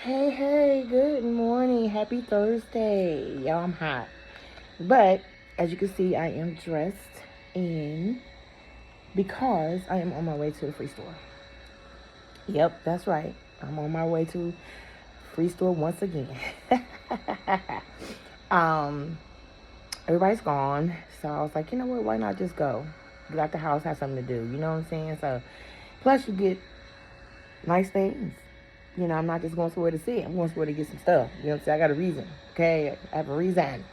Hey, good morning. Happy Thursday. Y'all, I'm hot. But as you can see, I am dressed in because I am on my way to the free store. Yep, that's right. I'm on my way to free store once again. um, everybody's gone. So I was like, you know what, why not just go? Get out the house, have something to do. You know what I'm saying? So plus you get nice things. You know, I'm not just going somewhere to see it. I'm going somewhere to get some stuff. You know what I'm saying? I got a reason. Okay? I have a reason.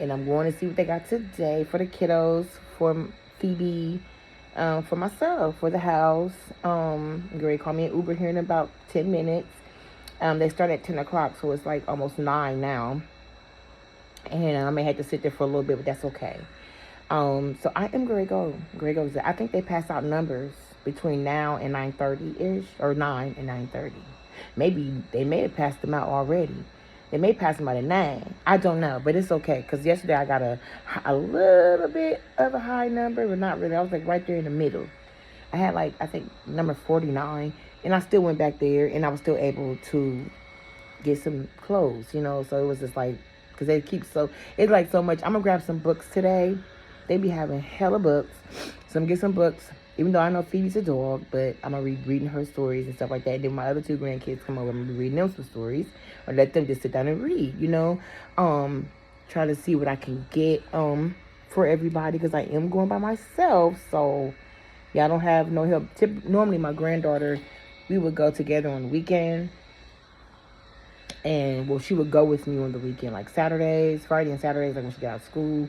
And I'm going to see what they got today for the kiddos, for Phoebe, for myself, for the house. Gary called me an Uber here in about 10 minutes. They start at 10 o'clock, so it's like almost 9 now. And I may have to sit there for a little bit, but that's okay. So I am going to go. I think they pass out numbers between now and 9:30-ish, or 9 and 9:30. Maybe they may have passed them out already. They may pass them out at 9. I don't know, but it's okay. Because yesterday I got a little bit of a high number, but not really. I was like right there in the middle. I had like, I think, number 49. And I still went back there, and I was still able to get some clothes, you know. So it was just like, because they keep it's like so much. I'm going to grab some books today. They be having hella books. So I'm going to get some books. Even though I know Phoebe's a dog, but I'm going to be reading her stories and stuff like that. And then my other two grandkids come over, I'm going to be reading them some stories. Or let them just sit down and read, you know. Try to see what I can get for everybody, because I am going by myself. So, yeah, I don't have no help. Normally, my granddaughter, we would go together on the weekend. And, well, she would go with me on the weekend, like Saturdays, Friday and Saturdays, like when she got out of school,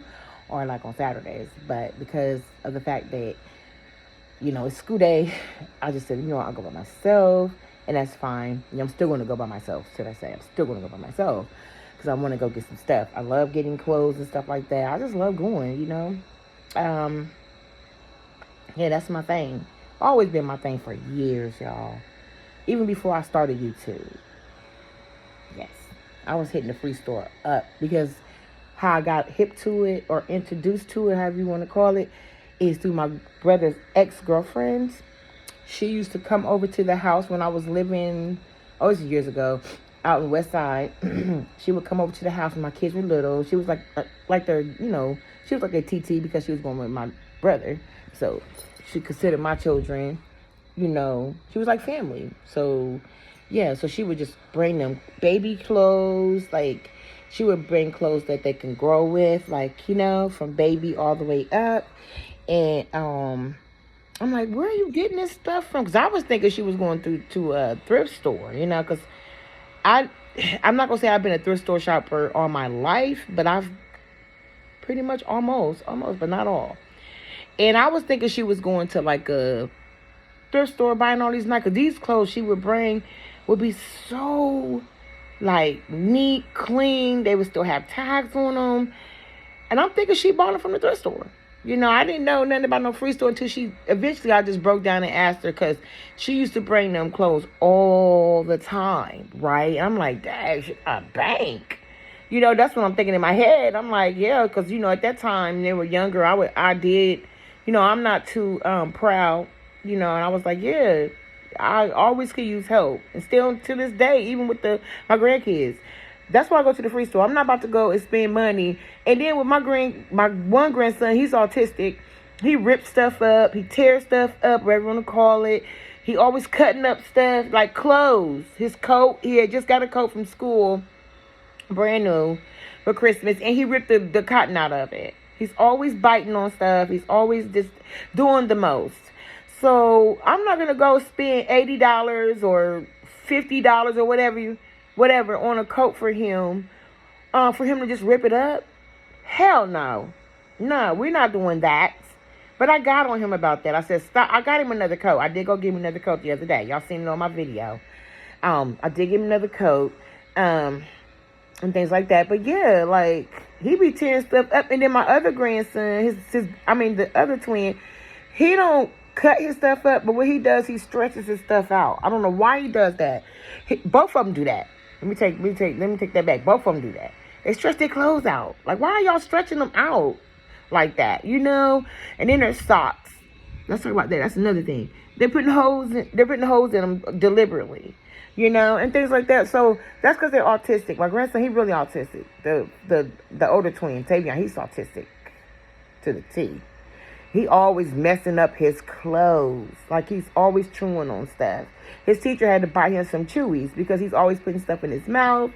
or like on Saturdays. But because of the fact that, you know, it's school day, I just said, you know, I'll go by myself, and that's fine. You know, I'm still going to go by myself, should I say. I'm still going to go by myself, because I want to go get some stuff. I love getting clothes and stuff like that. I just love going, you know. Yeah, that's my thing. Always been my thing for years, y'all. Even before I started YouTube. Yes. I was hitting the free store up, because how I got hip to it, or introduced to it, however you want to call it, is through my brother's ex-girlfriend. She used to come over to the house when I was living, oh, it was years ago, out in West Side. She would come over to the house when my kids were little. She was like their, you know, she was like a TT, because she was going with my brother. So she considered my children, you know, she was like family. So, yeah, so she would just bring them baby clothes, like, she would bring clothes that they can grow with, like, you know, from baby all the way up. And I'm like, where are you getting this stuff from? Because I was thinking she was going to a thrift store, you know, because I'm not going to say I've been a thrift store shopper all my life, but I've pretty much almost, but not all. And I was thinking she was going to like a thrift store buying all these nice, because these clothes she would bring would be so like neat, clean. They would still have tags on them. And I'm thinking she bought them from the thrift store. You know, I didn't know nothing about no free store until I just broke down and asked her, because she used to bring them clothes all the time, right? And I'm like, dang, she got a bank. You know, that's what I'm thinking in my head. I'm like, yeah, because, you know, at that time, they were younger. I did, you know, I'm not too proud, you know, and I was like, yeah, I always could use help. And still to this day, even with my grandkids. That's why I go to the free store. I'm not about to go and spend money. And then with my one grandson, he's autistic. He rips stuff up. He tears stuff up, whatever you want to call it. He always cutting up stuff, like clothes. His coat, he had just got a coat from school, brand new, for Christmas. And he ripped the cotton out of it. He's always biting on stuff. He's always just doing the most. So I'm not going to go spend $80 or $50 or whatever on a coat for him to just rip it up. Hell no. No, we're not doing that. But I got on him about that. I said, stop. I got him another coat. I did go give him another coat the other day. Y'all seen it on my video. I did give him another coat. And things like that. But yeah, like, he be tearing stuff up. And then my other grandson, the other twin, he don't cut his stuff up, but what he does, he stretches his stuff out. I don't know why he does that. Both of them do that. Let me take that back. Both of them do that. They stretch their clothes out. Like, why are y'all stretching them out like that? You know? And then their socks. Let's talk about that. That's another thing. They're putting holes in them deliberately. and things like that. So that's because they're autistic. My grandson, he really autistic. The older twin, Tavion, he's autistic to the T. He always messing up his clothes. Like, he's always chewing on stuff. His teacher had to buy him some chewies because he's always putting stuff in his mouth.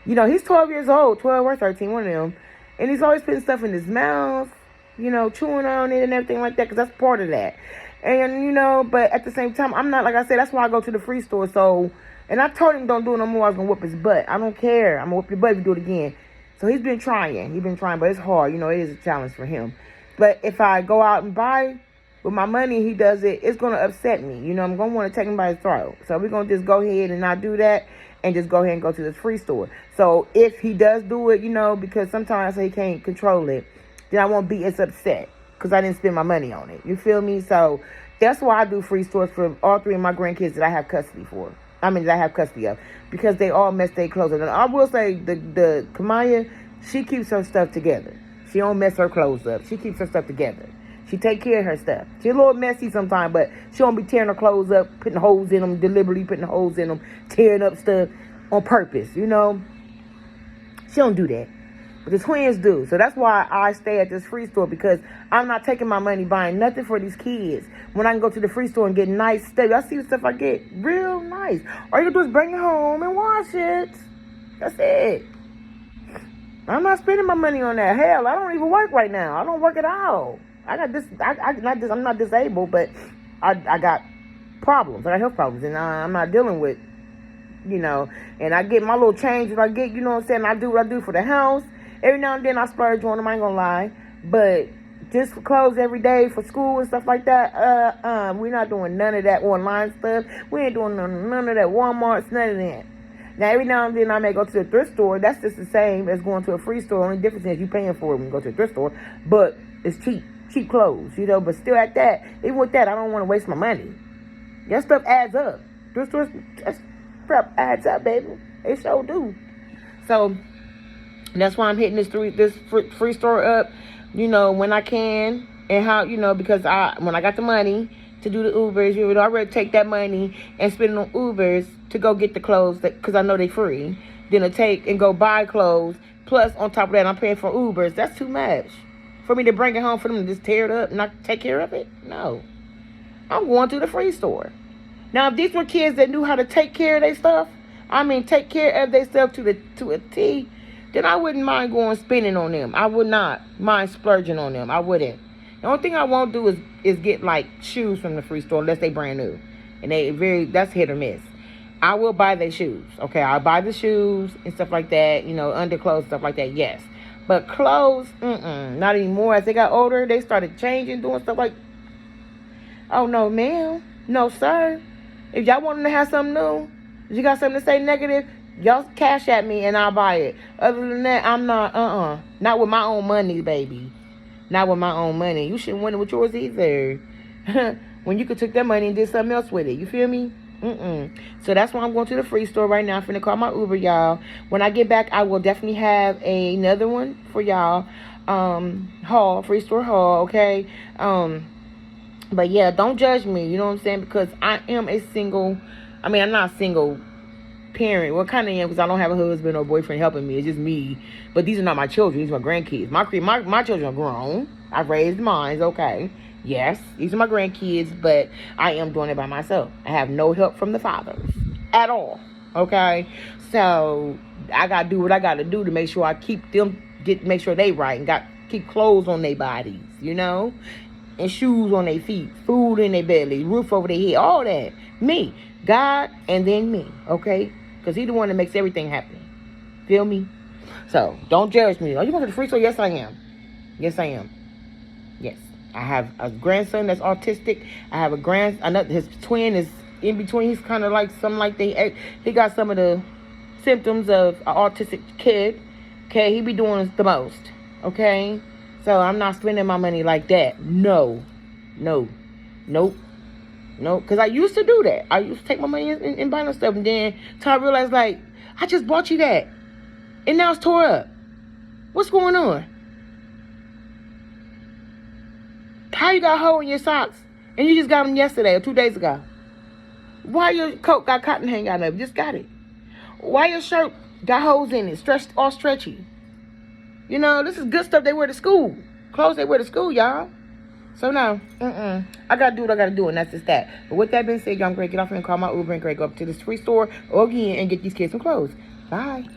He's 12 years old, 12 or 13, one of them. And he's always putting stuff in his mouth, chewing on it and everything like that, because that's part of that. And, but at the same time, I'm not, like I said, that's why I go to the free store. So, and I told him don't do it no more. I was going to whoop his butt. I don't care. I'm going to whoop your butt if you do it again. So he's been trying. But it's hard. It is a challenge for him. But if I go out and buy with my money, he does it, it's going to upset me. I'm going to want to take him by his throat. So we're going to just go ahead and not do that and just go ahead and go to this free store. So if he does do it, because sometimes I say he can't control it, then I won't be as upset because I didn't spend my money on it. You feel me? So that's why I do free stores for all three of my grandkids that I have custody for. That I have custody of, because they all mess their clothes up. And I will say the Kamaya, she keeps her stuff together. She don't mess her clothes up. She keeps her stuff together. She take care of her stuff. She's a little messy sometimes, but she don't be tearing her clothes up, putting holes in them, deliberately putting holes in them, tearing up stuff on purpose, She don't do that. But the twins do. So that's why I stay at this free store, because I'm not taking my money buying nothing for these kids when I can go to the free store and get nice stuff. I see the stuff I get real nice. All you do is bring it home and wash it. That's it. I'm not spending my money on that. Hell, I don't even work right now. I don't work at all. I'm not disabled, but I got problems. I got health problems, and I'm not dealing with, and I get my little change that I get, I do what I do for the house. Every now and then I splurge on them, I ain't gonna lie. But just for clothes every day for school and stuff like that, we're not doing none of that online stuff. We ain't doing none of that Walmart's, none of that. Now, every now and then I may go to the thrift store. That's just the same as going to a free store. Only difference is you paying for it when you go to a thrift store. But it's cheap clothes, But still at that, even with that, I don't want to waste my money. That stuff adds up. Thrift stores, that stuff adds up, baby. It sure do. So that's why I'm hitting this free store up, when I can. And how, because when I got the money to do the Ubers, you would already take that money and spend it on Ubers to go get the clothes, because I know they free. Then to take and go buy clothes. Plus, on top of that, I'm paying for Ubers. That's too much. For me to bring it home for them to just tear it up and not take care of it? No. I'm going to the free store. Now, if these were kids that knew how to take care of their stuff, take care of their stuff to a T, then I wouldn't mind going spending on them. I would not mind splurging on them. I wouldn't. The only thing I won't do is get like shoes from the free store unless they brand new, and that's hit or miss. I will buy their shoes. Okay, I'll buy the shoes and stuff like that. Underclothes, stuff like that. Yes, but clothes, not anymore. As they got older, they started changing, doing stuff like, oh no, ma'am, no sir. If y'all want them to have something new, if you got something to say negative, y'all cash at me and I'll buy it. Other than that, I'm not, not with my own money, baby. Not with my own money. You shouldn't want it with yours either. When you could take that money and did something else with it. You feel me? So that's why I'm going to the free store right now. I'm finna call my Uber, y'all. When I get back, I will definitely have another one for y'all. Free store haul, okay? But yeah, don't judge me. You know what I'm saying? Because I am a single. I'm not a single parent. Well, kind of am, because I don't have a husband or boyfriend helping me. It's just me. But these are not my children. These are my grandkids. My children are grown. I've raised mine. Okay. Yes, these are my grandkids, but I am doing it by myself. I have no help from the fathers at all. Okay. So I gotta do what I gotta do to make sure I keep them, make sure they right, and keep clothes on their bodies, and shoes on their feet, food in their belly, roof over their head, all that. Me, God, and then me. Okay. Because He's the one that makes everything happen. Feel me? So, don't judge me. Are you going to the free store? Yes, I am. Yes, I am. Yes. I have a grandson that's autistic. I have his twin is in between. He's kind of like something like he got some of the symptoms of an autistic kid. Okay? He be doing the most. Okay? So, I'm not spending my money like that. No. Nope. Because I used to do that. I used to take my money and buy stuff. And then until I realized, like, I just bought you that. And now it's tore up. What's going on? How you got a hole in your socks? And you just got them yesterday or 2 days ago. Why your coat got cotton hanging out of it? Just got it. Why your shirt got holes in it, stretched, all stretchy? You know, this is good stuff they wear to school. Clothes they wear to school, y'all. So no, I gotta do what I gotta do, and that's just that. But with that being said, y'all, I'm great. Get off here and call my Uber and great. Go up to this free store again and get these kids some clothes. Bye.